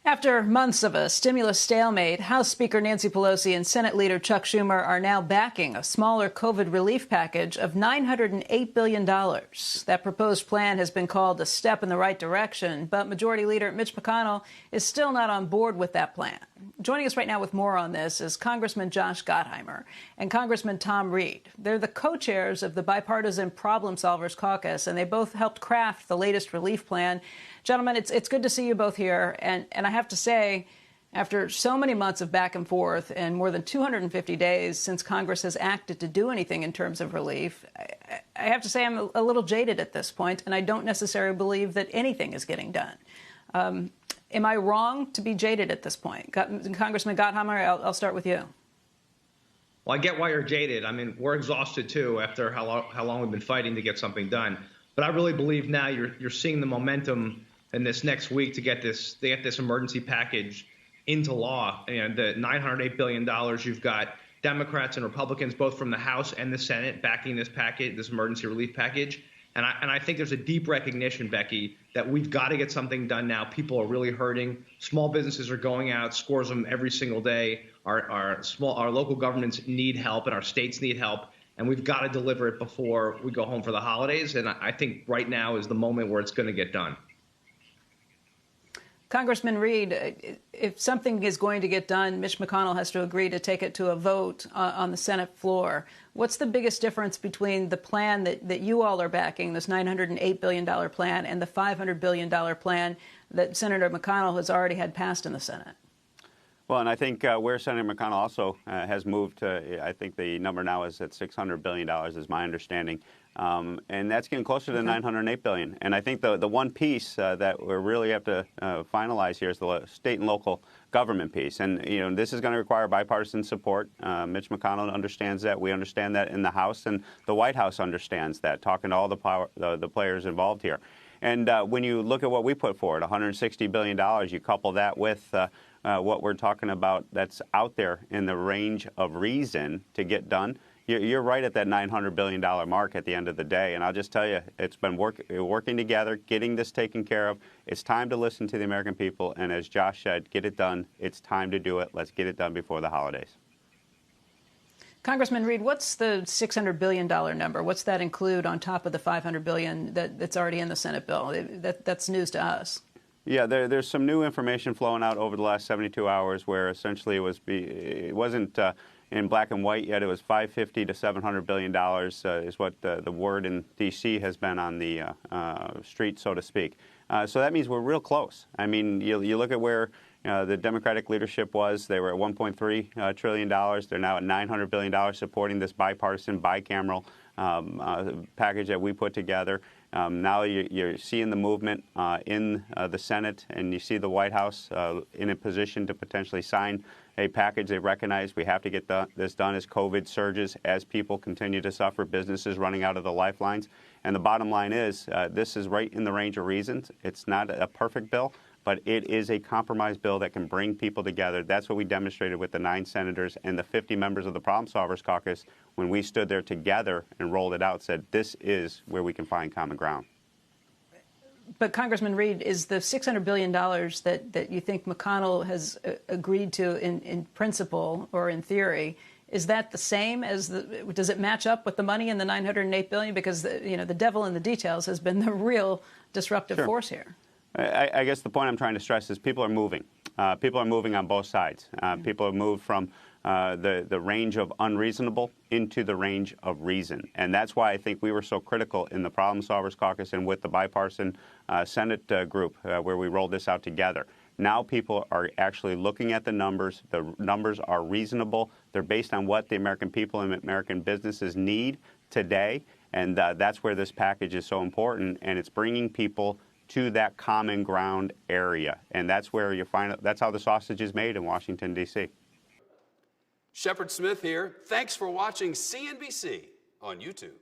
After months of a stimulus stalemate, House Speaker Nancy Pelosi and Senate Leader Chuck Schumer are now backing a smaller COVID relief package of $908 billion. That proposed plan has been called a step in the right direction, but Majority Leader Mitch McConnell is still not on board with that plan. Joining us right now with more on this is Congressman Josh Gottheimer and Congressman Tom Reed. They're the co-chairs of the Bipartisan Problem Solvers Caucus, and they both helped craft the latest relief plan. Gentlemen, it's good to see you both here. And I have to say, after so many months of back and forth and more than 250 days since Congress has acted to do anything in terms of relief, I have to say I'm a little jaded at this point, and I don't necessarily believe that anything is getting done. Am I wrong to be jaded at this point? Congressman Gottheimer, I'll start with you. Well, I get why you're jaded. I mean, we're exhausted, too, after how long we've been fighting to get something done. But I really believe now you're seeing the momentum in this next week to get this emergency package into law. And the $908 billion, you've got Democrats and Republicans, both from the House and the Senate, backing this package, this emergency relief package. And I think there's a deep recognition, Becky, that we've got to get something done now. People are really hurting. Small businesses are going out, scores of them every single day. Our local governments need help, and our states need help. And we've got to deliver it before we go home for the holidays. And I think right now is the moment where it's going to get done. Congressman Reed, if something is going to get done, Mitch McConnell has to agree to take it to a vote on the Senate floor. What's the biggest difference between the plan that you all are backing, this $908 billion plan, and the $500 billion plan that Senator McConnell has already had passed in the Senate? Well, and I think where Senator McConnell also has moved, I think the number now is at $600 billion, is my understanding. And that's getting closer to $908 billion. And I think the one piece that we really have to finalize here is the state and local government piece. And, you know, this is going to require bipartisan support. Mitch McConnell understands that. We understand that in the House, and the White House understands that, talking to all the players involved here. And when you look at what we put forward, $160 billion, you couple that with what we're talking about that's out there in the range of reason to get done, you're right at that $900 billion mark at the end of the day. And I'll just tell you, it's been working together, getting this taken care of. It's time to listen to the American people. And as Josh said, get it done. It's time to do it. Let's get it done before the holidays. Congressman Reed, what's the $600 billion number? What's that include on top of the $500 billion that's already in the Senate bill? That's news to us. Yeah, there's some new information flowing out over the last 72 hours where essentially it wasn't in black and white yet. It was $550 to $700 billion is what the word in D.C. has been on the street, so to speak. So that means we're real close. I mean, you look at where the Democratic leadership was. They were at $1.3 trillion. They're now at $900 billion supporting this bipartisan, bicameral package that we put together. Now you're seeing the movement in the Senate, and you see the White House in a position to potentially sign a package. They recognize we have to get this done as COVID surges, as people continue to suffer, businesses running out of the lifelines. And the bottom line is this is right in the range of reasons. It's not a perfect bill, but it is a compromise bill that can bring people together. That's what we demonstrated with the 9 senators and the 50 members of the Problem Solvers Caucus when we stood there together and rolled it out, said this is where we can find common ground. But, Congressman Reed, is the $600 billion that you think McConnell has agreed to in principle or in theory, is that the same as does it match up with the money in the $908 billion? Because, the devil in the details has been the real disruptive force here. I guess the point I'm trying to stress is people are moving. People are moving on both sides. People have moved from the range of unreasonable into the range of reason. And that's why I think we were so critical in the Problem Solvers Caucus and with the bipartisan Senate group where we rolled this out together. Now people are actually looking at the numbers. The numbers are reasonable. They're based on what the American people and American businesses need today. And that's where this package is so important. And it's bringing people to that common ground area. And that's where you find that's how the sausage is made in Washington, D.C. Shepard Smith here. Thanks for watching CNBC on YouTube.